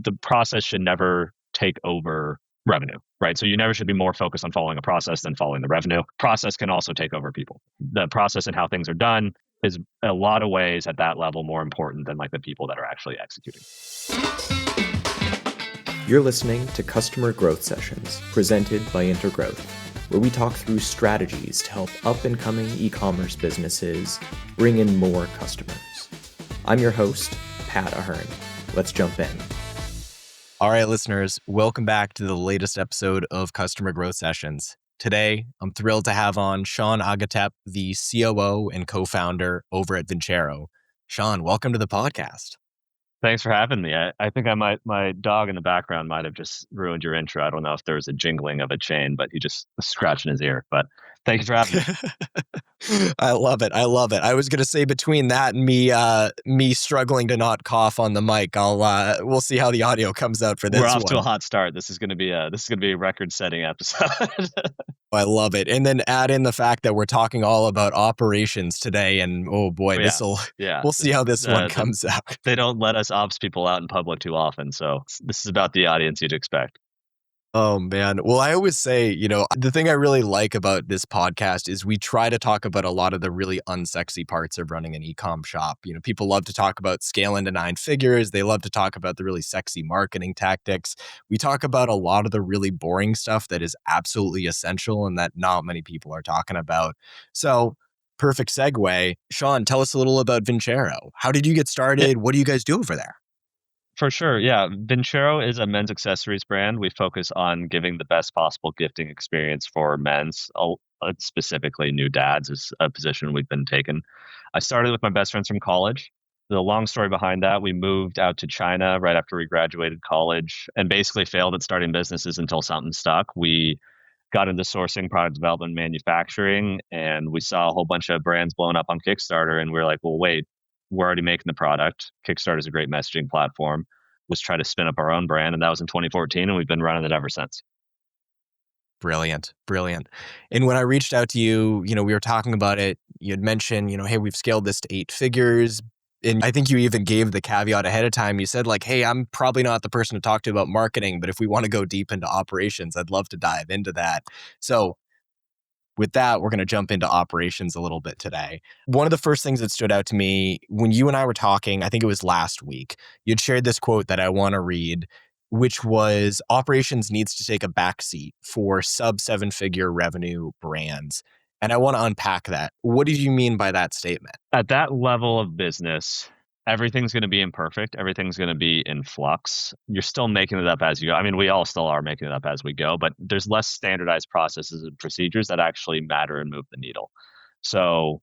the process should never take over revenue, right? So you never should be more focused on following a process than following the revenue. Process can also take over people. The process and how things are done is in a lot of ways at that level more important than like the people that are actually executing. You're listening to Customer Growth Sessions presented by Intergrowth, where we talk through strategies to help up-and-coming e-commerce businesses bring in more customers. I'm your host, Pat Ahern. Let's jump in. All right, listeners, welcome back to the latest episode of Customer Growth Sessions. Today, I'm thrilled to have on Sean Agatep, the COO and co-founder over at Vincero. Sean, welcome to the podcast. Thanks for having me. I think my dog in the background might have just ruined your intro. I don't know if there was a jingling of a chain, but he just was scratching his ear. But thank you for having me. I love it. I was going to say between that and me struggling to not cough on the mic, we'll see how the audio comes out for this. We're off to a hot start. This is going to be a record-setting episode. I love it. And then add in the fact that we're talking all about operations today, and oh boy, we'll see how this one comes out. They don't let us ops people out in public too often, so this is about the audience you'd expect. Oh, man. Well, I always say, the thing I really like about this podcast is we try to talk about a lot of the really unsexy parts of running an e-com shop. People love to talk about scaling to 9 figures. They love to talk about the really sexy marketing tactics. We talk about a lot of the really boring stuff that is absolutely essential and that not many people are talking about. So, perfect segue. Sean, tell us a little about Vincero. How did you get started? What do you guys do over there? For sure. Yeah. Vincero is a men's accessories brand. We focus on giving the best possible gifting experience for men's, specifically new dads is a position we've been taking. I started with my best friends from college. The long story behind that, we moved out to China right after we graduated college and basically failed at starting businesses until something stuck. We got into sourcing, product development, manufacturing, and we saw a whole bunch of brands blowing up on Kickstarter. And we were like, well, wait. We're already making the product. Kickstarter is a great messaging platform. Let's try to spin up our own brand. And that was in 2014. And we've been running it ever since. Brilliant. And when I reached out to you, we were talking about it. You had mentioned, hey, we've scaled this to 8 figures. And I think you even gave the caveat ahead of time. You said like, hey, I'm probably not the person to talk to about marketing, but if we want to go deep into operations, I'd love to dive into that. So with that, we're going to jump into operations a little bit today. One of the first things that stood out to me when you and I were talking, I think it was last week, you'd shared this quote that I want to read, which was operations needs to take a backseat for sub 7-figure revenue brands. And I want to unpack that. What did you mean by that statement? At that level of business, everything's going to be imperfect. Everything's going to be in flux. You're still making it up as you go. I mean, we all still are making it up as we go, but there's less standardized processes and procedures that actually matter and move the needle. So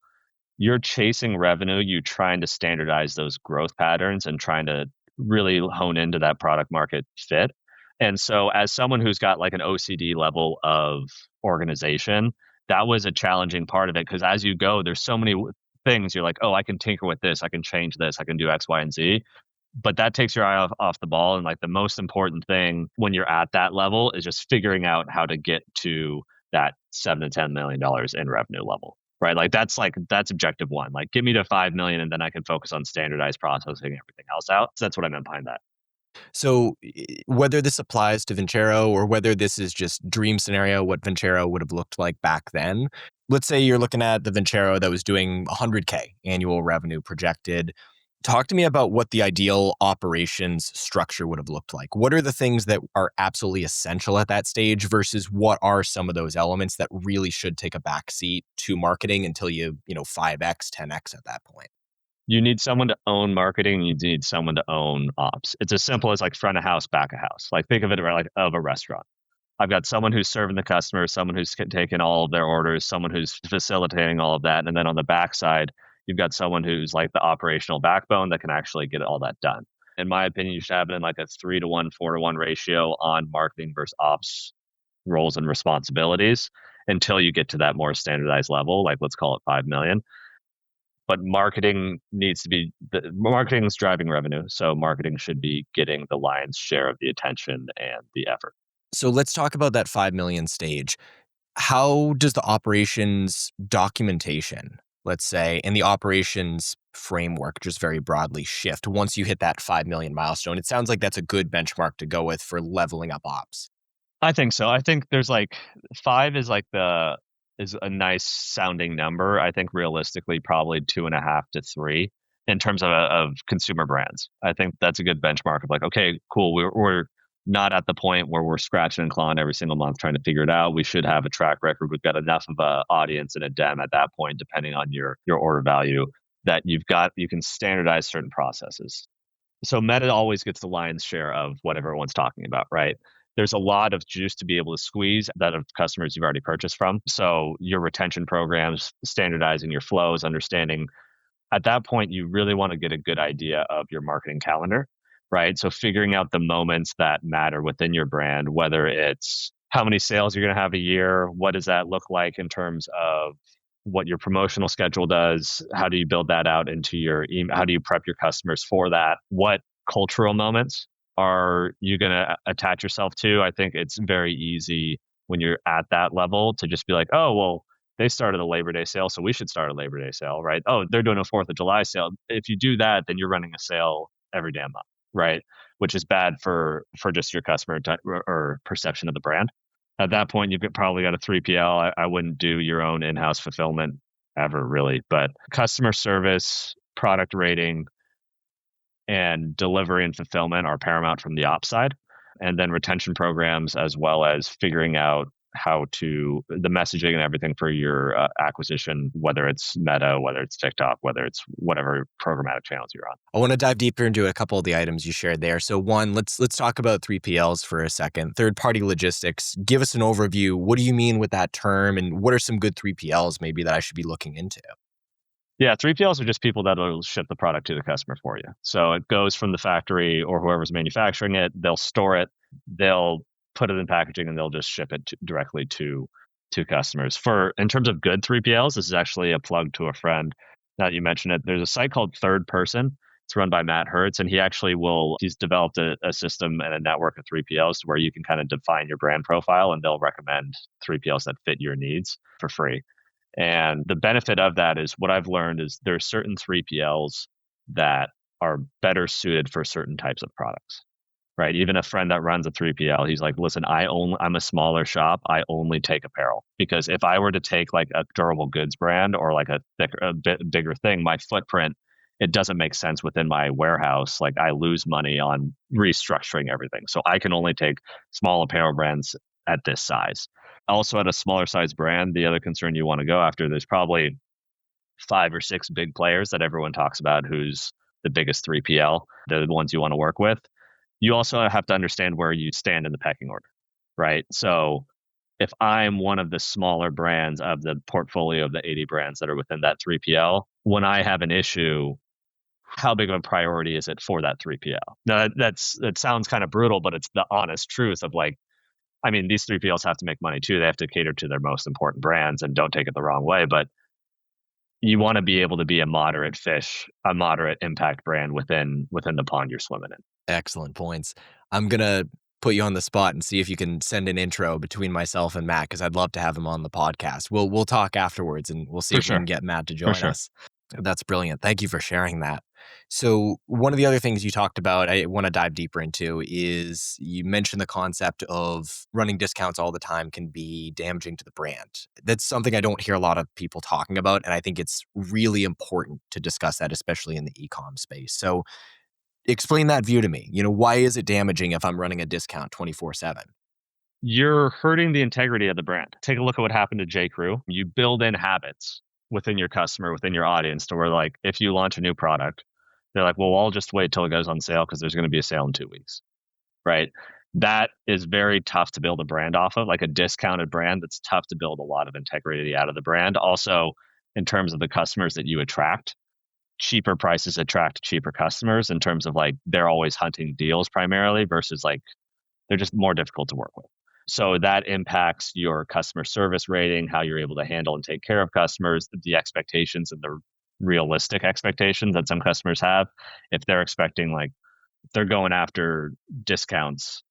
you're chasing revenue, you trying to standardize those growth patterns and trying to really hone into that product market fit. And so as someone who's got like an OCD level of organization, that was a challenging part of it because as you go, there's so many things you're like, oh, I can tinker with this, I can change this, I can do X, Y, and Z. But that takes your eye off the ball. And like the most important thing when you're at that level is just figuring out how to get to that $7 to $10 million in revenue level, right? That's objective one. Like get me to 5 million and then I can focus on standardized processing everything else out. So that's what I meant behind that. So whether this applies to Vincero or whether this is just dream scenario, what Vincero would have looked like back then, let's say you're looking at the Vincero that was doing 100K annual revenue projected. Talk to me about what the ideal operations structure would have looked like. What are the things that are absolutely essential at that stage versus what are some of those elements that really should take a backseat to marketing until you 5x, 10x at that point? You need someone to own marketing. You need someone to own ops. It's as simple as like front of house, back of house. Like think of it like of a restaurant. I've got someone who's serving the customer, someone who's taking all of their orders, someone who's facilitating all of that. And then on the backside, you've got someone who's like the operational backbone that can actually get all that done. In my opinion, you should have it in like a 3-to-1, 4-to-1 ratio on marketing versus ops roles and responsibilities until you get to that more standardized level, like let's call it 5 million. But marketing is driving revenue. So marketing should be getting the lion's share of the attention and the effort. So let's talk about that 5 million stage. How does the operations documentation, let's say, and the operations framework, just very broadly, shift once you hit that 5 million milestone? It sounds like that's a good benchmark to go with for leveling up ops. I think so. I think there's like 5 is like is a nice sounding number. I think realistically, probably 2.5 to 3 in terms of consumer brands. I think that's a good benchmark of like, okay, cool. We're not at the point where we're scratching and clawing every single month trying to figure it out. We should have a track record. We've got enough of a audience and a dem at that point, depending on your order value, that you can standardize certain processes. So Meta always gets the lion's share of what everyone's talking about, right? There's a lot of juice to be able to squeeze that of customers you've already purchased from. So your retention programs, standardizing your flows, understanding at that point, you really want to get a good idea of your marketing calendar, right? So figuring out the moments that matter within your brand, whether it's how many sales you're going to have a year, what does that look like in terms of what your promotional schedule does, how do you build that out into your email, how do you prep your customers for that, what cultural moments are you going to attach yourself to? I think it's very easy when you're at that level to just be like, oh, well, they started a Labor Day sale, so we should start a Labor Day sale, right? Oh, they're doing a 4th of July sale. If you do that, then you're running a sale every damn month, right? Which is bad for just your customer or perception of the brand. At that point, you've probably got a 3PL. I wouldn't do your own in-house fulfillment ever, really. But customer service, product rating, and delivery and fulfillment are paramount from the ops side. And then retention programs, as well as figuring out the messaging and everything for your acquisition, whether it's Meta, whether it's TikTok, whether it's whatever programmatic channels you're on. I want to dive deeper into a couple of the items you shared there. So one, let's talk about 3PLs for a second. Third-party logistics. Give us an overview. What do you mean with that term, and what are some good 3PLs maybe that I should be looking into? Yeah, 3PLs are just people that will ship the product to the customer for you. So it goes from the factory or whoever's manufacturing it. They'll store it. They'll put it in packaging and they'll just ship it directly to customers. In terms of good 3PLs, this is actually a plug to a friend that you mentioned it. There's a site called Third Person. It's run by Matt Hertz, and he's developed a system and a network of 3PLs where you can kind of define your brand profile and they'll recommend 3PLs that fit your needs for free. And the benefit of that is what I've learned is there are certain 3PLs that are better suited for certain types of products, right? Even a friend that runs a 3PL, he's like, listen, I'm a smaller shop. I only take apparel, because if I were to take like a durable goods brand or like a bit bigger thing, my footprint, it doesn't make sense within my warehouse. Like I lose money on restructuring everything. So I can only take small apparel brands at this size. Also, at a smaller size brand, the other concern you want to go after, there's probably 5 or 6 big players that everyone talks about who's the biggest 3PL. They're the ones you want to work with. You also have to understand where you stand in the pecking order, right? So if I'm one of the smaller brands of the portfolio of the 80 brands that are within that 3PL, when I have an issue, how big of a priority is it for that 3PL? Now, that sounds kind of brutal, but it's the honest truth of like, I mean, these 3PLs have to make money too. They have to cater to their most important brands, and don't take it the wrong way, but you want to be able to be a moderate impact brand within the pond you're swimming in. Excellent points. I'm going to put you on the spot and see if you can send an intro between myself and Matt, because I'd love to have him on the podcast. We'll talk afterwards and we'll see if we can get Matt to join us. That's brilliant. Thank you for sharing that. So one of the other things you talked about, I want to dive deeper into, is you mentioned the concept of running discounts all the time can be damaging to the brand. That's something I don't hear a lot of people talking about, and I think it's really important to discuss that, especially in the ecom space. So explain that view to me. Why is it damaging if I'm running a discount 24/7? You're hurting the integrity of the brand. Take a look at what happened to J. Crew. You build in habits within your customer, within your audience, to where like if you launch a new product, they're like, well, I'll just wait till it goes on sale because there's going to be a sale in 2 weeks, right? That is very tough to build a brand off of, like a discounted brand. That's tough to build a lot of integrity out of the brand. Also, in terms of the customers that you attract, cheaper prices attract cheaper customers in terms of like they're always hunting deals primarily versus like they're just more difficult to work with. So that impacts your customer service rating, how you're able to handle and take care of customers, the expectations and the realistic expectations that some customers have. If they're expecting they're going after discounts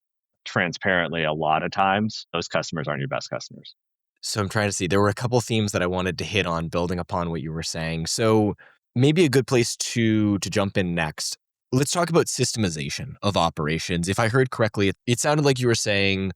transparently, a lot of times those customers aren't your best customers. So I'm trying to see, there were a couple themes that I wanted to hit on building upon what you were saying. So maybe a good place to jump in next. Let's talk about systemization of operations. If I heard correctly, it sounded like you were saying,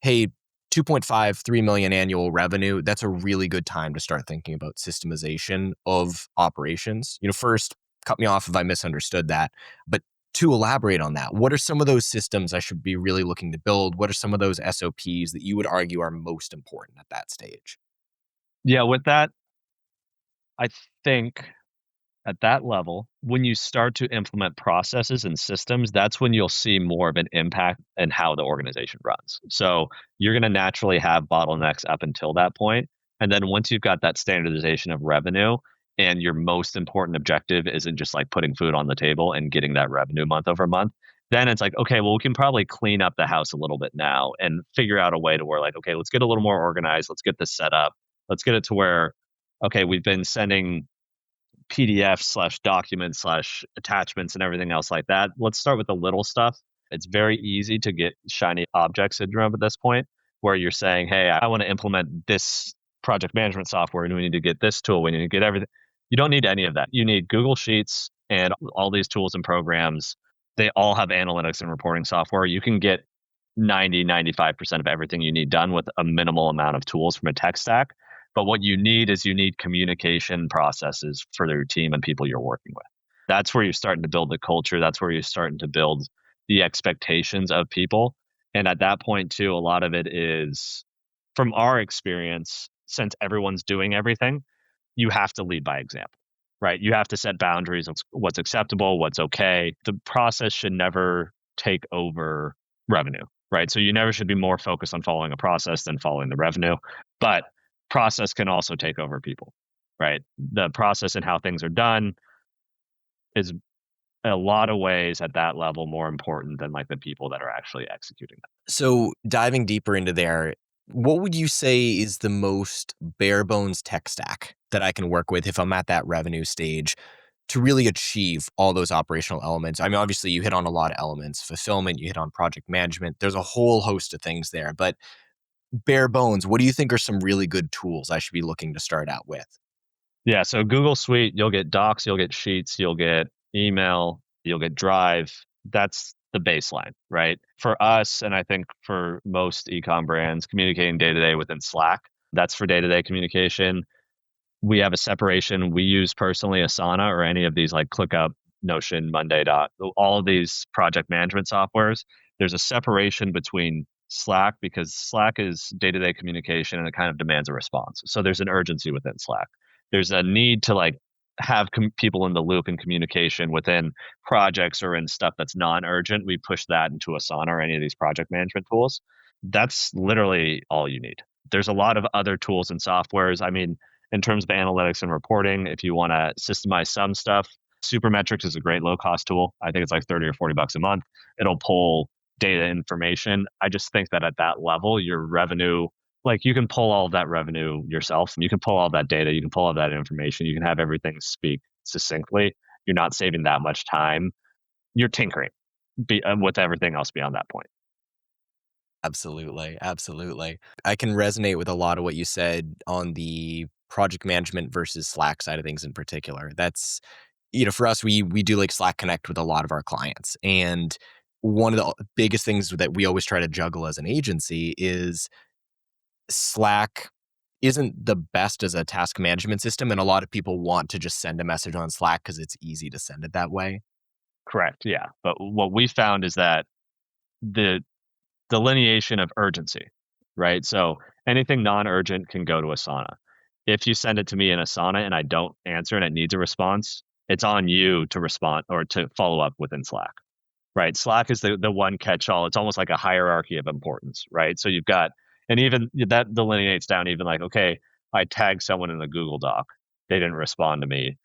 hey, 2.5, 3 million annual revenue, that's a really good time to start thinking about systemization of operations. First, cut me off if I misunderstood that, but to elaborate on that, what are some of those systems I should be really looking to build? What are some of those SOPs that you would argue are most important at that stage? Yeah, with that, I think at that level, when you start to implement processes and systems, that's when you'll see more of an impact in how the organization runs. So you're going to naturally have bottlenecks up until that point. And then once you've got that standardization of revenue and your most important objective isn't just like putting food on the table and getting that revenue month over month, then it's like, okay, well, we can probably clean up the house a little bit now and figure out a way to where like, okay, let's get a little more organized. Let's get this set up. Let's get it to where, okay, we've been sending PDF/documents/attachments and everything else like that. Let's start with the little stuff. It's very easy to get shiny object syndrome at this point, where you're saying, hey, I want to implement this project management software and we need to get this tool. We need to get everything. You don't need any of that. You need Google Sheets and all these tools and programs. They all have analytics and reporting software. You can get 95% of everything you need done with a minimal amount of tools from a tech stack. But what you need is you need communication processes for your team and people you're working with. That's where you're starting to build the culture. That's where you're starting to build the expectations of people. And at that point, too, a lot of it is from our experience, since everyone's doing everything, you have to lead by example, right? You have to set boundaries of what's acceptable, what's okay. The process should never take over revenue, right? So you never should be more focused on following a process than following the revenue. But process can also take over people, right? The process and how things are done is in a lot of ways at that level more important than like the people that are actually executing that. So diving deeper into there, what would you say is the most bare bones tech stack that I can work with if I'm at that revenue stage to really achieve all those operational elements? I mean, obviously you hit on a lot of elements, fulfillment, you hit on project management. There's a whole host of things there, but bare bones, what do you think are some really good tools I should be looking to start out with? Yeah, so Google Suite, you'll get Docs, you'll get Sheets, you'll get email, you'll get Drive. That's the baseline, right? For us, and I think for most ecom brands, communicating day to day within Slack, that's for day to day communication. We have a separation. We use personally Asana or any of these like ClickUp, Notion, Monday, all of these project management softwares. There's a separation between Slack because Slack is day to day communication and it kind of demands a response. So there's an urgency within Slack. There's a need to like have people in the loop and communication within projects or in stuff that's non-urgent. We push that into Asana or any of these project management tools. That's literally all you need. There's a lot of other tools and softwares. I mean, in terms of analytics and reporting, if you want to systemize some stuff, Supermetrics is a great low cost tool. I think it's like 30 or 40 bucks a month. It'll pull data information. I just think that at that level, your revenue, like you can pull all of that revenue yourself. You can pull all that data. You can pull all that information. You can have everything speak succinctly. You're not saving that much time. You're tinkering with everything else beyond that point. Absolutely. Absolutely. I can resonate with a lot of what you said on the project management versus Slack side of things in particular. That's, for us, we do like Slack Connect with a lot of our clients. And one of the biggest things that we always try to juggle as an agency is Slack isn't the best as a task management system. And a lot of people want to just send a message on Slack because it's easy to send it that way. Correct. Yeah. But what we found is that the delineation of urgency, right? So anything non-urgent can go to Asana. If you send it to me in Asana and I don't answer and it needs a response, it's on you to respond or to follow up within Slack, right? Slack is the one catch-all. It's almost like a hierarchy of importance, right? So you've got, and even that delineates down even like, okay, I tagged someone in the Google Doc. They didn't respond to me.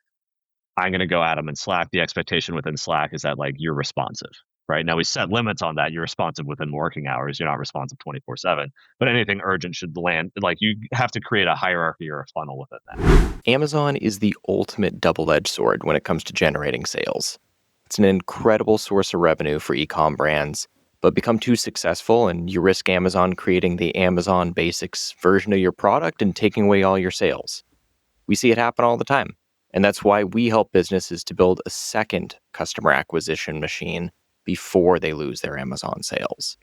I'm going to go at them in Slack. The expectation within Slack is that like you're responsive, right? Now we set limits on that. You're responsive within working hours. You're not responsive 24/7. But anything urgent should land. Like you have to create a hierarchy or a funnel within that. Amazon is the ultimate double-edged sword when it comes to generating sales. It's an incredible source of revenue for e-com brands, but become too successful and you risk Amazon creating the Amazon Basics version of your product and taking away all your sales. We see it happen all the time. And that's why we help businesses to build a second customer acquisition machine before they lose their Amazon sales.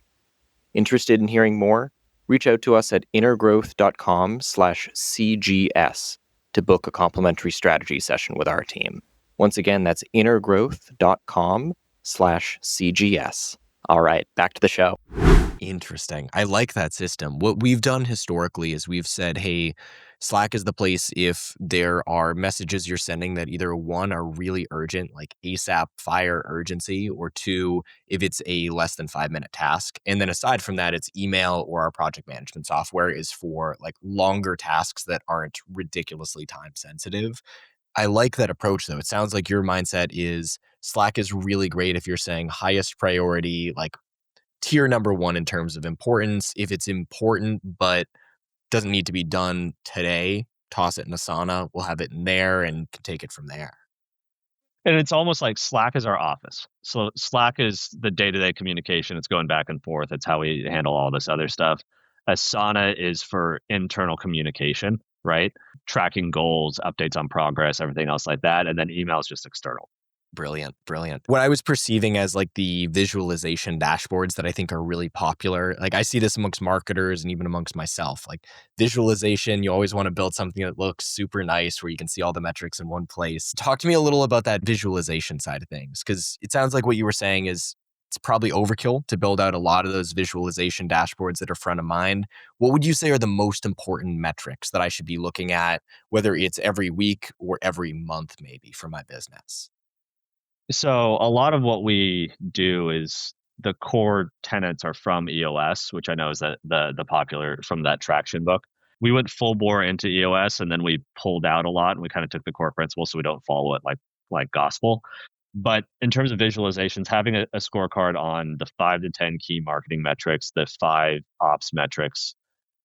Interested in hearing more? Reach out to us at intergrowth.com/CGS to book a complimentary strategy session with our team. Once again, that's intergrowth.com/CGS. All right, back to the show. Interesting. I like that system. What we've done historically is we've said, hey, Slack is the place if there are messages you're sending that either one are really urgent, like ASAP fire urgency, or two, if it's a less than 5-minute task. And then aside from that, it's email or our project management software is for like longer tasks that aren't ridiculously time sensitive. I like that approach though. It sounds like your mindset is Slack is really great if you're saying highest priority, like tier number one in terms of importance. If it's important but doesn't need to be done today, toss it in Asana. We'll have it in there and can take it from there. And it's almost like Slack is our office. So Slack is the day-to-day communication. It's going back and forth. It's how we handle all this other stuff. Asana is for internal communication, right? Tracking goals, updates on progress, everything else like that. And then email is just external. Brilliant. What I was perceiving as like the visualization dashboards that I think are really popular, like I see this amongst marketers and even amongst myself, like visualization, you always want to build something that looks super nice where you can see all the metrics in one place. Talk to me a little about that visualization side of things, because it sounds like what you were saying is it's probably overkill to build out a lot of those visualization dashboards that are front of mind. What would you say are the most important metrics that I should be looking at, whether it's every week or every month, maybe for my business? So a lot of what we do is the core tenets are from EOS, which I know is the popular from that traction book. We went full bore into EOS and then we pulled out a lot and we kind of took the core principles so we don't follow it like gospel. But in terms of visualizations, having a scorecard on the 5 to 10 key marketing metrics, the 5 ops metrics,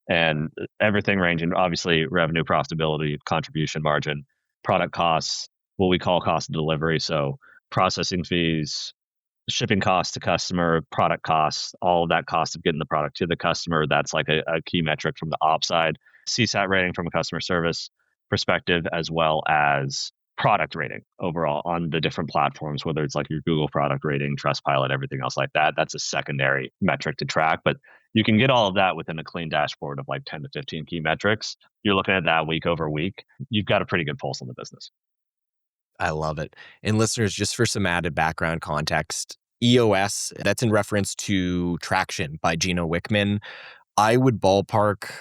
and everything ranging obviously revenue, profitability, contribution margin, product costs, what we call cost of delivery. So processing fees, shipping costs to customer, product costs, all of that cost of getting the product to the customer. That's like a key metric from the ops side. CSAT rating from a customer service perspective, as well as product rating overall on the different platforms, whether it's like your Google product rating, Trustpilot, everything else like that. That's a secondary metric to track, but you can get all of that within a clean dashboard of like 10 to 15 key metrics. You're looking at that week over week. You've got a pretty good pulse on the business. I love it. And listeners, just for some added background context, EOS, that's in reference to Traction by Gino Wickman. I would ballpark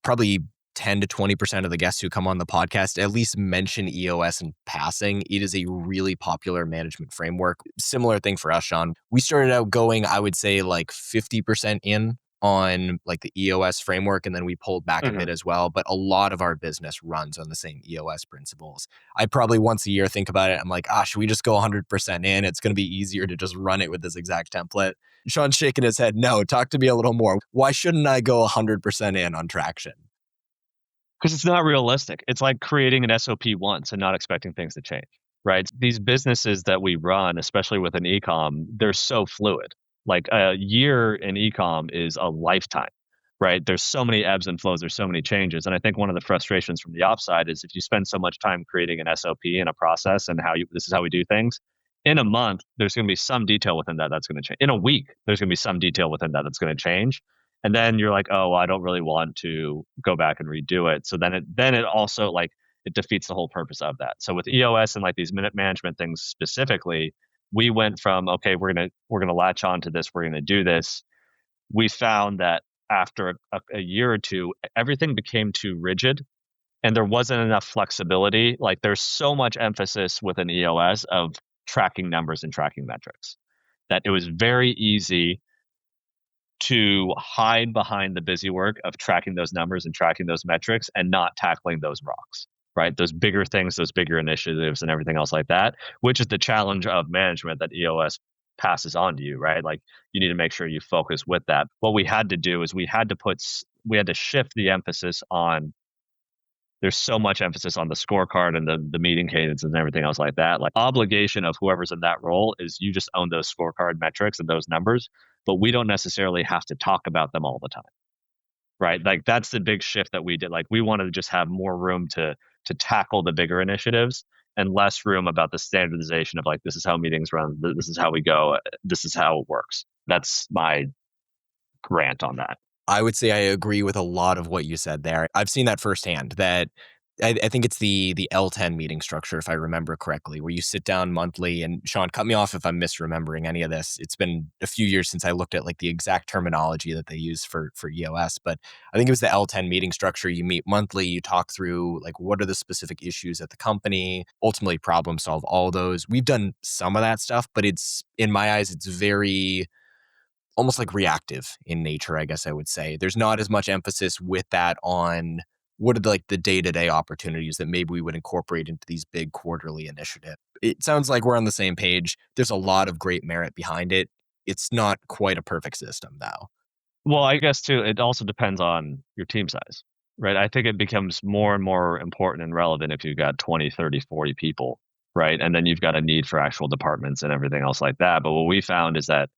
probably 10 to 20% of the guests who come on the podcast at least mention EOS in passing. It is a really popular management framework. Similar thing for us, Sean. We started out going, I would say like 50% in on like the EOS framework, and then we pulled back a bit as well. But a lot of our business runs on the same EOS principles. I probably once a year think about it. I'm like, should we just go 100% in? It's going to be easier to just run it with this exact template. Sean's shaking his head. No, talk to me a little more. Why shouldn't I go 100% in on Traction? Because it's not realistic. It's like creating an SOP once and not expecting things to change, right? These businesses that we run, especially with an ecom, they're so fluid. Like a year in ecom is a lifetime, right? There's so many ebbs and flows. There's so many changes. And I think one of the frustrations from the ops side is if you spend so much time creating an SOP and a process and this is how we do things, in a month, there's going to be some detail within that that's going to change. In a week, there's going to be some detail within that that's going to change. And then you're like, oh, well, I don't really want to go back and redo it. So then it also like it defeats the whole purpose of that. So with EOS and like these minute management things specifically, we went from okay, we're gonna latch on to this, we're gonna do this. We found that after a year or two, everything became too rigid, and there wasn't enough flexibility. Like there's so much emphasis with an EOS of tracking numbers and tracking metrics that it was very easy to hide behind the busy work of tracking those numbers and tracking those metrics and not tackling those rocks, right? Those bigger things, those bigger initiatives and everything else like that, which is the challenge of management that EOS passes on to you, right? Like you need to make sure you focus with that. What we had to do is we had to shift the emphasis on there's so much emphasis on the scorecard and the meeting cadence and everything else like that. Like obligation of whoever's in that role is you just own those scorecard metrics and those numbers, but we don't necessarily have to talk about them all the time. Right. Like that's the big shift that we did. Like we wanted to just have more room to to tackle the bigger initiatives and less room about the standardization of like, this is how meetings run, this is how we go, this is how it works. That's my grant on that. I would say I agree with a lot of what you said there. I've seen that firsthand, that I think it's the L10 meeting structure, if I remember correctly, where you sit down monthly. And Sean, cut me off if I'm misremembering any of this. It's been a few years since I looked at like the exact terminology that they use for EOS, but I think it was the L10 meeting structure. You meet monthly, you talk through like what are the specific issues at the company, ultimately problem solve all those. We've done some of that stuff, but it's, in my eyes, it's very almost like reactive in nature, I guess I would say. There's not as much emphasis with that on what are the day-to-day opportunities that maybe we would incorporate into these big quarterly initiatives. It sounds like we're on the same page. There's a lot of great merit behind it. It's not quite a perfect system, though. Well, I guess too, it also depends on your team size, right? I think it becomes more and more important and relevant if you've got 20, 30, 40 people, right? And then you've got a need for actual departments and everything else like that. But what we found is that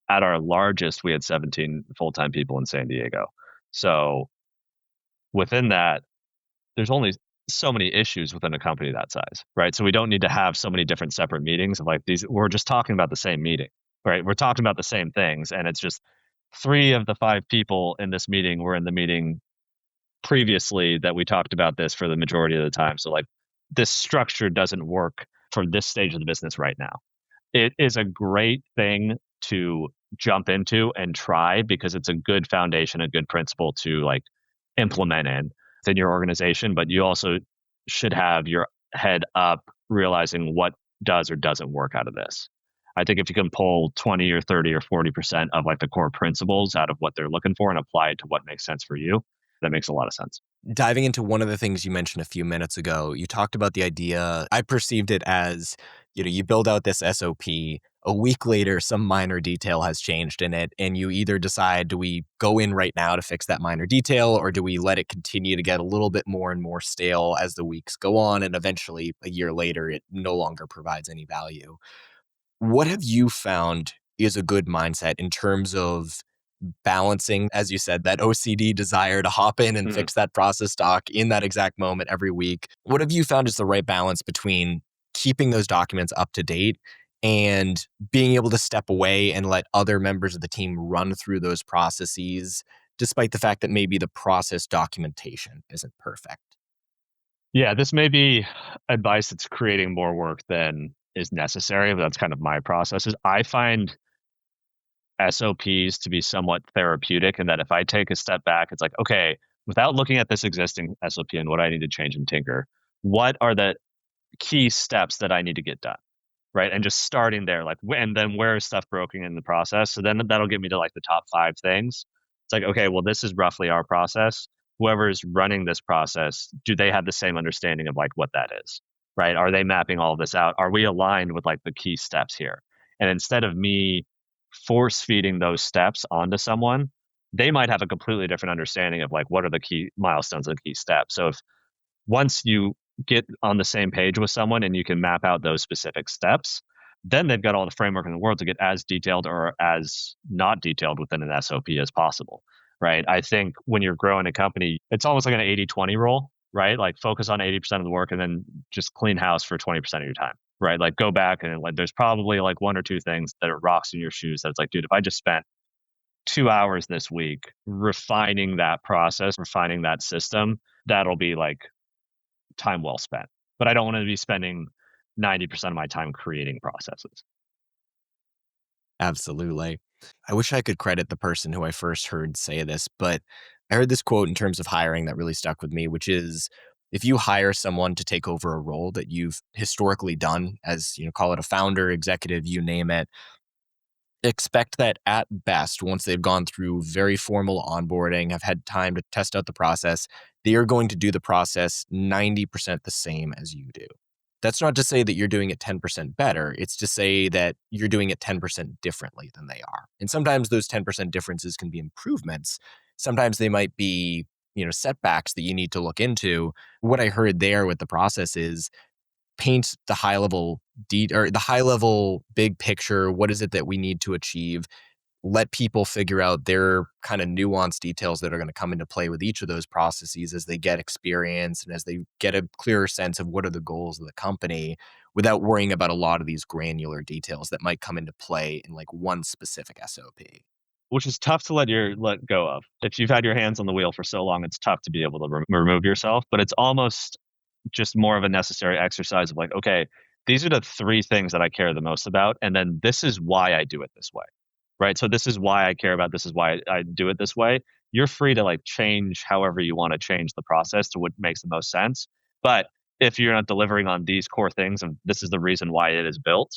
at our largest, we had 17 full-time people in San Diego. So within that, there's only so many issues within a company that size, right? So we don't need to have so many different separate meetings of like these. We're just talking about the same meeting, right? We're talking about the same things. And it's just 3 of the 5 people in this meeting were in the meeting previously that we talked about this for the majority of the time. So like this structure doesn't work for this stage of the business right now. It is a great thing to jump into and try because it's a good foundation, a good principle to like implement in your organization, but you also should have your head up realizing what does or doesn't work out of this. I think if you can pull 20 or 30 or 40% of like the core principles out of what they're looking for and apply it to what makes sense for you, that makes a lot of sense. Diving into one of the things you mentioned a few minutes ago, you talked about the idea, I perceived it as, you build out this SOP, a week later, some minor detail has changed in it, and you either decide, do we go in right now to fix that minor detail, or do we let it continue to get a little bit more and more stale as the weeks go on, and eventually, a year later, it no longer provides any value? What have you found is a good mindset in terms of balancing, as you said, that OCD desire to hop in and fix that process doc in that exact moment every week? What have you found is the right balance between keeping those documents up to date and being able to step away and let other members of the team run through those processes, despite the fact that maybe the process documentation isn't perfect? Yeah, this may be advice that's creating more work than is necessary, but that's kind of my processes. I find SOPs to be somewhat therapeutic in that if I take a step back, it's like, okay, without looking at this existing SOP and what I need to change and tinker, what are the key steps that I need to get done? Right. And just starting there, like, and then where is stuff broken in the process? So then that'll get me to like the top 5 things. It's like, okay, well, this is roughly our process. Whoever is running this process, do they have the same understanding of like what that is? Right. Are they mapping all of this out? Are we aligned with like the key steps here? And instead of me force feeding those steps onto someone, they might have a completely different understanding of like what are the key milestones and key steps. So if once you get on the same page with someone and you can map out those specific steps, then they've got all the framework in the world to get as detailed or as not detailed within an SOP as possible, right? I think when you're growing a company, it's almost like an 80-20 rule, right? Like focus on 80% of the work and then just clean house for 20% of your time, right? Like go back and like there's probably like 1 or 2 things that are rocks in your shoes that's like, dude, if I just spent 2 hours this week refining that process, refining that system, that'll be like time well spent. But I don't want to be spending 90% of my time creating processes. Absolutely. I wish I could credit the person who I first heard say this, but I heard this quote in terms of hiring that really stuck with me, which is, if you hire someone to take over a role that you've historically done as, call it a founder, executive, you name it, expect that at best, once they've gone through very formal onboarding, have had time to test out the process, they are going to do the process 90% the same as you do. That's not to say that you're doing it 10% better. It's to say that you're doing it 10% differently than they are. And sometimes those 10% differences can be improvements. Sometimes they might be, setbacks that you need to look into. What I heard there with the process is paint the high level or the high level big picture. What is it that we need to achieve? let people figure out their kind of nuanced details that are going to come into play with each of those processes as they get experience and as they get a clearer sense of what are the goals of the company without worrying about a lot of these granular details that might come into play in like one specific SOP. Which is tough to let go of. If you've had your hands on the wheel for so long, it's tough to be able to remove yourself. But it's almost just more of a necessary exercise of like, okay, these are the three things that I care the most about, and then this is why I do it this way, right? So this is why I care about. This is why I do it this way. You're free to like change however you want to change the process to what makes the most sense. But if you're not delivering on these core things, and this is the reason why it is built,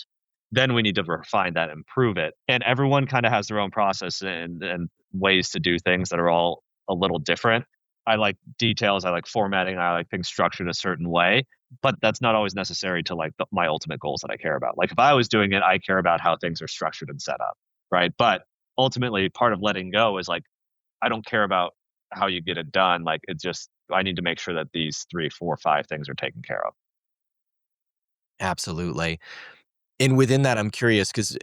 then we need to refine that, improve it. And everyone kind of has their own process and ways to do things that are all a little different. I like details, I like formatting, I like things structured a certain way, but that's not always necessary to like my ultimate goals that I care about. Like if I was doing it, I care about how things are structured and set up, right? But ultimately, part of letting go is like I don't care about how you get it done. Like it's just I need to make sure that these 3, 4, 5 things are taken care of. Absolutely. And within that, I'm curious because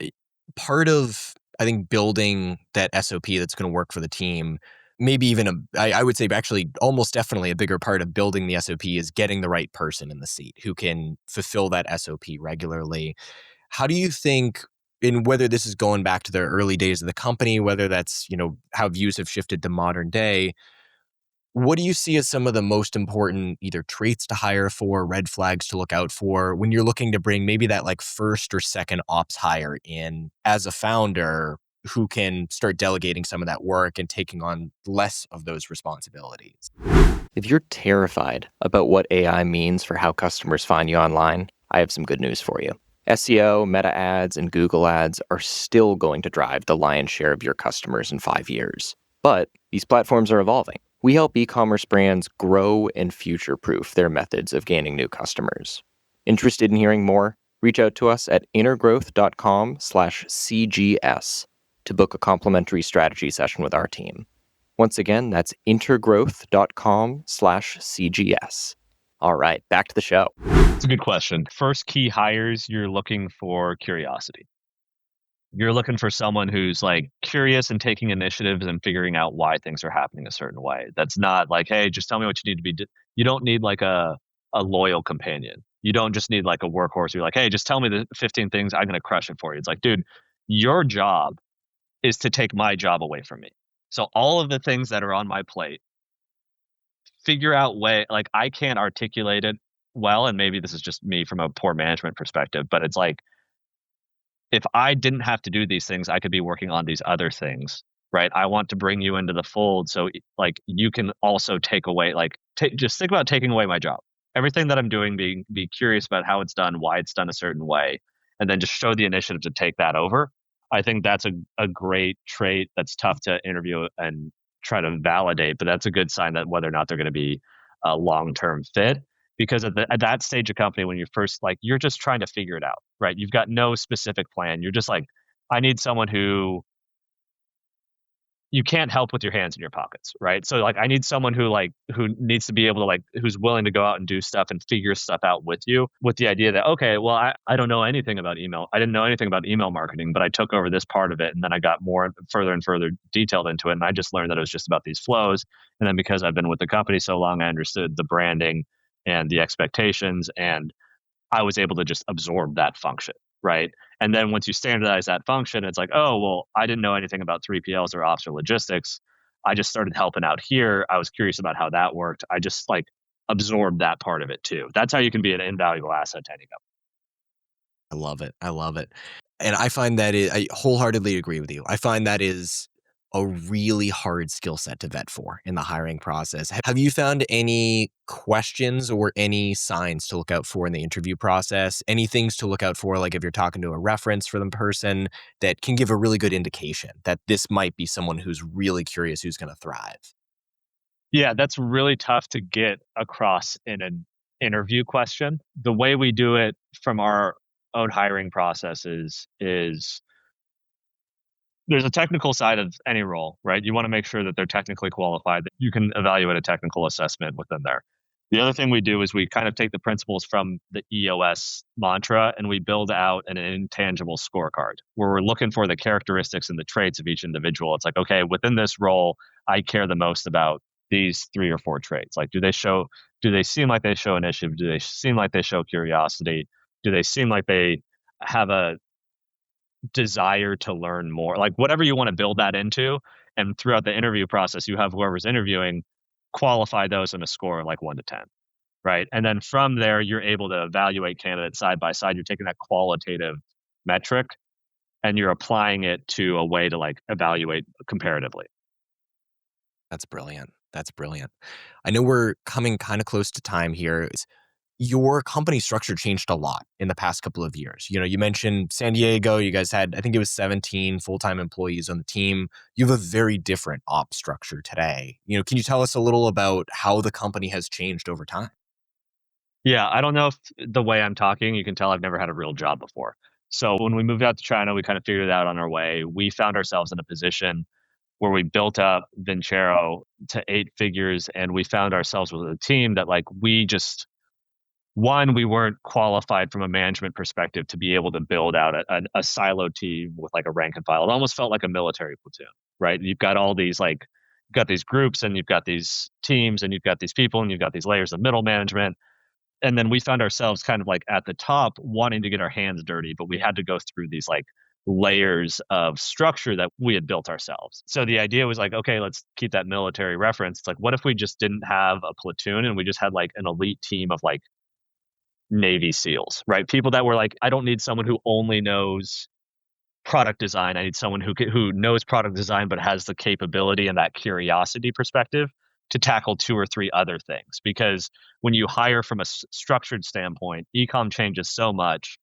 part of, I think, building that SOP that's going to work for the team, maybe even I would say actually almost definitely a bigger part of building the SOP is getting the right person in the seat who can fulfill that SOP regularly. How do you think, in whether this is going back to the early days of the company, whether that's, how views have shifted to modern day, what do you see as some of the most important either traits to hire for, red flags to look out for when you're looking to bring maybe that like first or second ops hire in as a founder who can start delegating some of that work and taking on less of those responsibilities? If you're terrified about what AI means for how customers find you online, I have some good news for you. SEO, Meta ads, and Google ads are still going to drive the lion's share of your customers in 5 years. But these platforms are evolving. We help e-commerce brands grow and future-proof their methods of gaining new customers. Interested in hearing more? Reach out to us at intergrowth.com/CGS to book a complimentary strategy session with our team. Once again, that's intergrowth.com/CGS. All right, back to the show. It's a good question. First key hires, you're looking for curiosity. You're looking for someone who's like curious and taking initiatives and figuring out why things are happening a certain way. That's not like, hey, just tell me what you need to be. You don't need like a loyal companion. You don't just need like a workhorse. You're like, hey, just tell me the 15 things. I'm going to crush it for you. It's like, dude, your job is to take my job away from me. So all of the things that are on my plate, figure out way like I can't articulate it well, and maybe this is just me from a poor management perspective, but it's like if I didn't have to do these things, I could be working on these other things, right? I want to bring you into the fold so like you can also take away like just think about taking away my job. Everything that I'm doing, be curious about how it's done, why it's done a certain way, and then just show the initiative to take that over. I think that's a great trait that's tough to interview and try to validate, but that's a good sign that whether or not they're going to be a long-term fit because at that stage of company when you're first like you're just trying to figure it out, right? You've got no specific plan. You're just like I need someone who you can't help with your hands in your pockets, right? So like I need someone who needs to be able to like who's willing to go out and do stuff and figure stuff out with you with the idea that okay, well I don't know anything about email. I didn't know anything about email marketing, but I took over this part of it and then I got more further and further detailed into it and I just learned that it was just about these flows and then because I've been with the company so long I understood the branding and the expectations and I was able to just absorb that function, right? And then once you standardize that function, it's like, oh, well, I didn't know anything about 3PLs or ops or logistics. I just started helping out here. I was curious about how that worked. I just like absorbed that part of it too. That's how you can be an invaluable asset to any company. I love it. I love it. And I find that I wholeheartedly agree with you. I find that is a really hard skill set to vet for in the hiring process. Have you found any questions or any signs to look out for in the interview process? Any things to look out for, like if you're talking to a reference for the person that can give a really good indication that this might be someone who's really curious, who's going to thrive? Yeah, that's really tough to get across in an interview question. The way we do it from our own hiring processes is there's a technical side of any role, right? You want to make sure that they're technically qualified, that you can evaluate a technical assessment within there. The other thing we do is we kind of take the principles from the EOS mantra and we build out an intangible scorecard where we're looking for the characteristics and the traits of each individual. It's like, okay, within this role, I care the most about these 3 or 4 traits. Like, do they seem like they show initiative? Do they seem like they show curiosity? Do they seem like they have a desire to learn more? Like, whatever you want to build that into. And throughout the interview process, you have whoever's interviewing qualify those in a score like 1 to 10. Right. And then from there, you're able to evaluate candidates side by side. You're taking that qualitative metric and you're applying it to a way to like evaluate comparatively. That's brilliant. That's brilliant. I know we're coming kind of close to time here. Your company structure changed a lot in the past couple of years. You mentioned San Diego. You guys had, I think it was 17 full-time employees on the team. You have a very different op structure today. Can you tell us a little about how the company has changed over time? Yeah. I don't know if the way I'm talking, you can tell I've never had a real job before. So when we moved out to China, we kind of figured it out on our way. We found ourselves in a position where we built up Vincero to 8 figures and we found ourselves with a team that like we just one, we weren't qualified from a management perspective to be able to build out a silo team with like a rank and file. It almost felt like a military platoon, right? You've got all these like, you've got these groups and you've got these teams and you've got these people and you've got these layers of middle management. And then we found ourselves kind of like at the top wanting to get our hands dirty, but we had to go through these like layers of structure that we had built ourselves. So the idea was like, okay, let's keep that military reference. It's like, what if we just didn't have a platoon and we just had like an elite team of like Navy SEALs, right? People that were like, I don't need someone who only knows product design. I need someone who knows product design but has the capability and that curiosity perspective to tackle 2 or 3 other things. Because when you hire from a structured standpoint, ecom changes so much.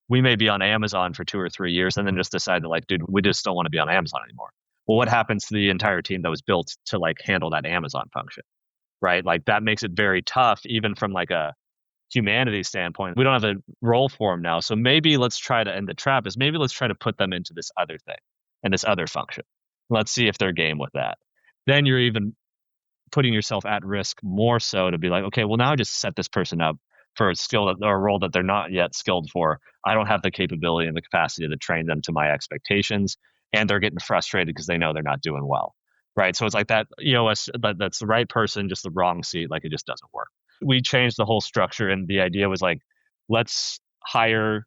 We may be on Amazon for 2 or 3 years and then just decide that like, dude, we just don't want to be on Amazon anymore. Well, what happens to the entire team that was built to like handle that Amazon function, right? Like that makes it very tough, even from like a humanity standpoint. We don't have a role for them now. So maybe let's try to, and the trap is maybe let's try to put them into this other thing and this other function. Let's see if they're game with that. Then you're even putting yourself at risk more so to be like, okay, well, now I just set this person up for a skill or a role that they're not yet skilled for. I don't have the capability and the capacity to train them to my expectations. And they're getting frustrated because they know they're not doing well. Right. So it's like that EOS, that's the right person, just the wrong seat. Like it just doesn't work. We changed the whole structure. And the idea was like, let's hire,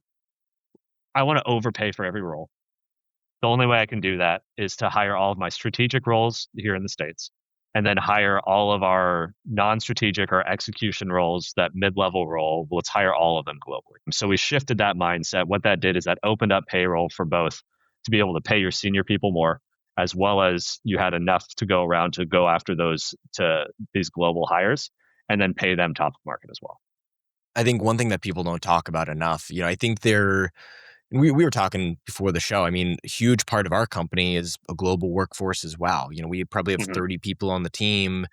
I want to overpay for every role. The only way I can do that is to hire all of my strategic roles here in the States and then hire all of our non-strategic or execution roles, that mid-level role. Let's hire all of them globally. So we shifted that mindset. What that did is that opened up payroll for both to be able to pay your senior people more, as well as you had enough to go around to go after these global hires and then pay them top of market as well. I think one thing that people don't talk about enough, I think we were talking before the show. I mean, a huge part of our company is a global workforce as well. We probably have 30 people on the team.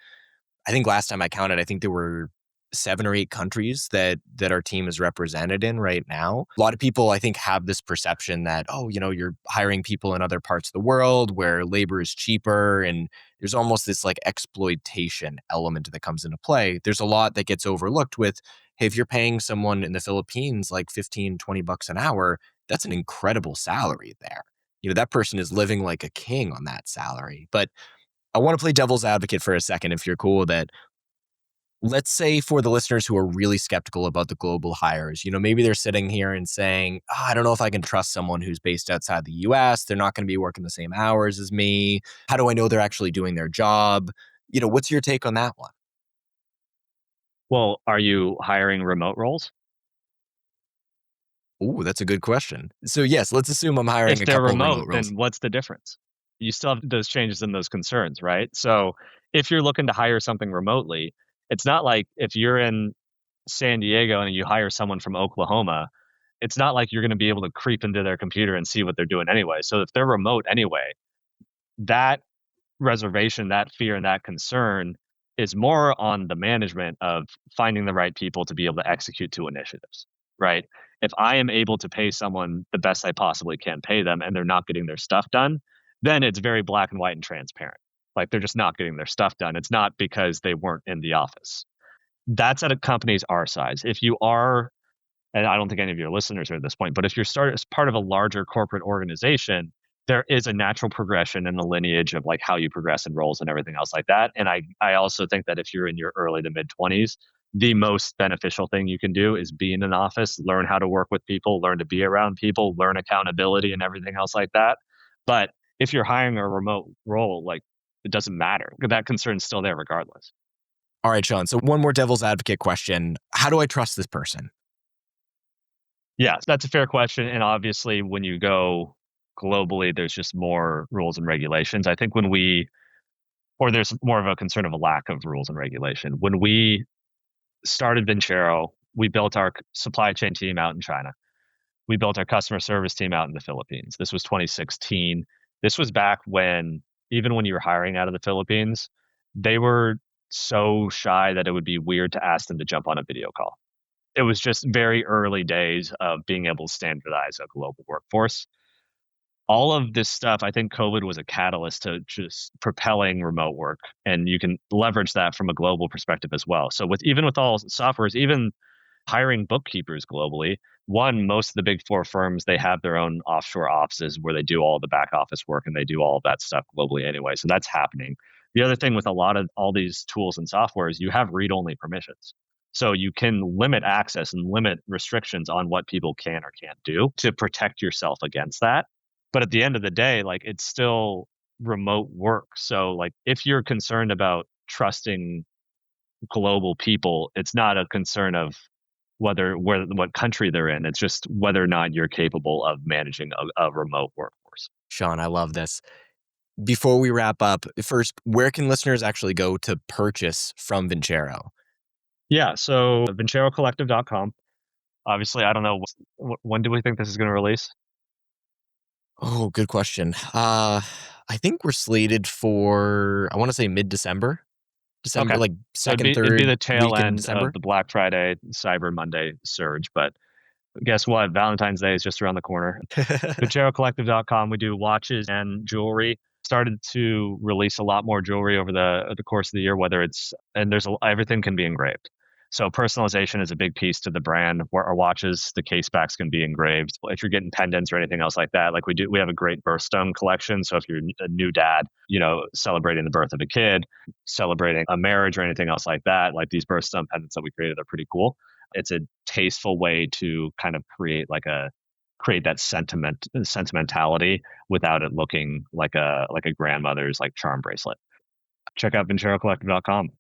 I think last time I counted, I think there were 7 or 8 countries that our team is represented in right now. A lot of people, I think, have this perception that, you're hiring people in other parts of the world where labor is cheaper, and there's almost this like exploitation element that comes into play. There's a lot that gets overlooked with, hey, if you're paying someone in the Philippines like 15, 20 bucks an hour, that's an incredible salary there. That person is living like a king on that salary. But I want to play devil's advocate for a second, if you're cool with it. Let's say for the listeners who are really skeptical about the global hires, maybe they're sitting here and saying, I don't know if I can trust someone who's based outside the US. They're not going to be working the same hours as me. How do I know they're actually doing their job? What's your take on that one? Well, are you hiring remote roles? Oh, that's a good question. So yes, let's assume I'm hiring If a they're couple of remote, remote roles. then what's the difference? You still have those changes and those concerns, right? So if you're looking to hire something remotely, it's not like if you're in San Diego and you hire someone from Oklahoma, it's not like you're going to be able to creep into their computer and see what they're doing anyway. So if they're remote anyway, that reservation, that fear, and that concern is more on the management of finding the right people to be able to execute two initiatives, right? If I am able to pay someone the best I possibly can pay them and they're not getting their stuff done, then it's very black and white and transparent. Like they're just not getting their stuff done. It's not because they weren't in the office. That's at a companies our size. If you are, and I don't think any of your listeners are at this point, but if you're started as part of a larger corporate organization, there is a natural progression in the lineage of like how you progress in roles and everything else like that. And I also think that if you're in your early to mid 20s, the most beneficial thing you can do is be in an office, learn how to work with people, learn to be around people, learn accountability and everything else like that. But if you're hiring a remote role, like it doesn't matter. That concern's still there regardless. All right, Sean. So one more devil's advocate question. How do I trust this person? Yeah, that's a fair question. And obviously, when you go globally, there's just more rules and regulations. I think or there's more of a concern of a lack of rules and regulation. When we started Vincero, we built our supply chain team out in China. We built our customer service team out in the Philippines. This was 2016. This was back when, even when you were hiring out of the Philippines, they were so shy that it would be weird to ask them to jump on a video call. It was just very early days of being able to standardize a global workforce. All of this stuff, I think COVID was a catalyst to just propelling remote work, and you can leverage that from a global perspective as well. So even with all softwares, even hiring bookkeepers globally, most of the big four firms, they have their own offshore offices where they do all the back office work and they do all of that stuff globally anyway. So that's happening. The other thing with a lot of all these tools and software is you have read-only permissions. So you can limit access and limit restrictions on what people can or can't do to protect yourself against that. But at the end of the day, like it's still remote work. So like if you're concerned about trusting global people, it's not a concern of what country they're in. It's just whether or not you're capable of managing a remote workforce. Sean, I love this. Before we wrap up, first, where can listeners actually go to purchase from Vincero? Yeah, so vincerocollective.com. Obviously, I don't know when do we think this is going to release? Oh, good question. I think we're slated for, I want to say mid-December. December, Okay. like So second, it'd be third the tail week in end December. of the Black Friday, Cyber Monday surge. But guess what? Valentine's Day is just around the corner. VinceroCollective.com. We do watches and jewelry. Started to release a lot more jewelry over the course of the year, everything can be engraved. So personalization is a big piece to the brand. Where our watches, the case backs can be engraved. If you're getting pendants or anything else like that, like we have a great birthstone collection. So if you're a new dad, celebrating the birth of a kid, celebrating a marriage or anything else like that, like these birthstone pendants that we created are pretty cool. It's a tasteful way to kind of create that sentimentality without it looking like a grandmother's like charm bracelet. Check out VinceroCollective.com.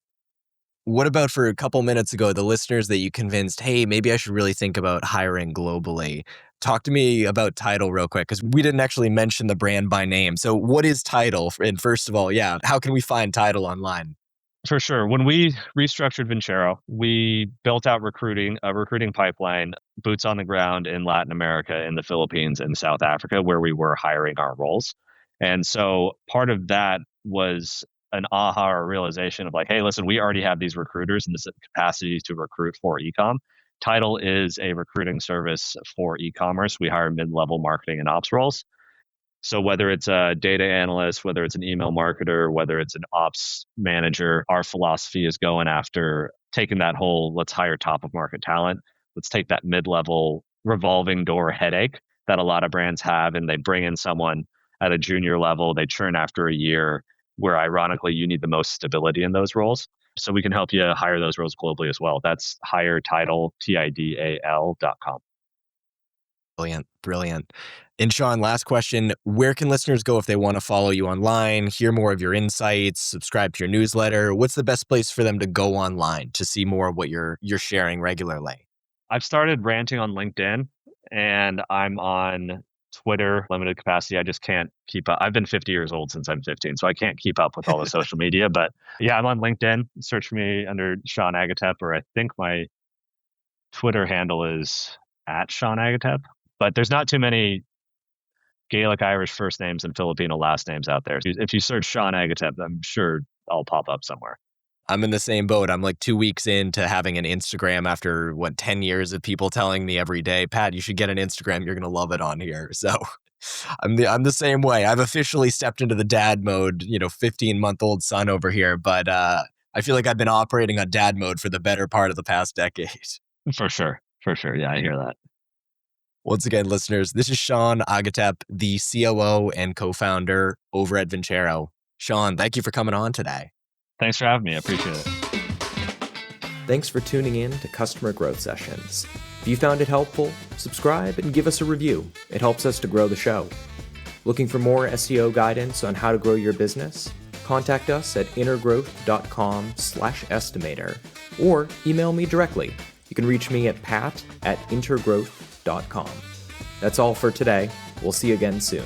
What about for a couple minutes ago, the listeners that you convinced, hey, maybe I should really think about hiring globally? Talk to me about Tidal real quick, because we didn't actually mention the brand by name. So what is Tidal? And first of all, how can we find Tidal online? For sure. When we restructured Vincero, we built out a recruiting pipeline, boots on the ground in Latin America, in the Philippines, and South Africa, where we were hiring our roles. And so part of that was an aha or realization of like, hey, listen, we already have these recruiters and this capacity to recruit for ecom. Tidal is a recruiting service for e-commerce. We hire mid-level marketing and ops roles. So whether it's a data analyst, whether it's an email marketer, whether it's an ops manager, our philosophy is going after taking that whole, let's hire top of market talent. Let's take that mid-level revolving door headache that a lot of brands have, and they bring in someone at a junior level, they churn after a year, where ironically you need the most stability in those roles. So we can help you hire those roles globally as well. That's hiretidal, TIDAL.com. Brilliant. And Sean, last question. Where can listeners go if they want to follow you online, hear more of your insights, subscribe to your newsletter? What's the best place for them to go online to see more of what you're sharing regularly? I've started ranting on LinkedIn, and I'm on Twitter, limited capacity. I just can't keep up. I've been 50 years old since I'm 15, so I can't keep up with all the social media. But yeah, I'm on LinkedIn. Search for me under Sean Agatep, or I think my Twitter handle is at Sean Agatep. But there's not too many Gaelic Irish first names and Filipino last names out there. If you search Sean Agatep, I'm sure I'll pop up somewhere. I'm in the same boat. I'm like 2 weeks into having an Instagram after 10 years of people telling me every day, Pat, you should get an Instagram. You're going to love it on here. So I'm the same way. I've officially stepped into the dad mode, 15-month-old son over here. But I I feel like I've been operating on dad mode for the better part of the past decade. For sure. Yeah, I hear that. Once again, listeners, this is Sean Agatep, the COO and co-founder over at Vincero. Sean, thank you for coming on today. Thanks for having me. I appreciate it. Thanks for tuning in to Customer Growth Sessions. If you found it helpful, subscribe and give us a review. It helps us to grow the show. Looking for more SEO guidance on how to grow your business? Contact us at intergrowth.com/estimator or email me directly. You can reach me at pat@intergrowth.com. That's all for today. We'll see you again soon.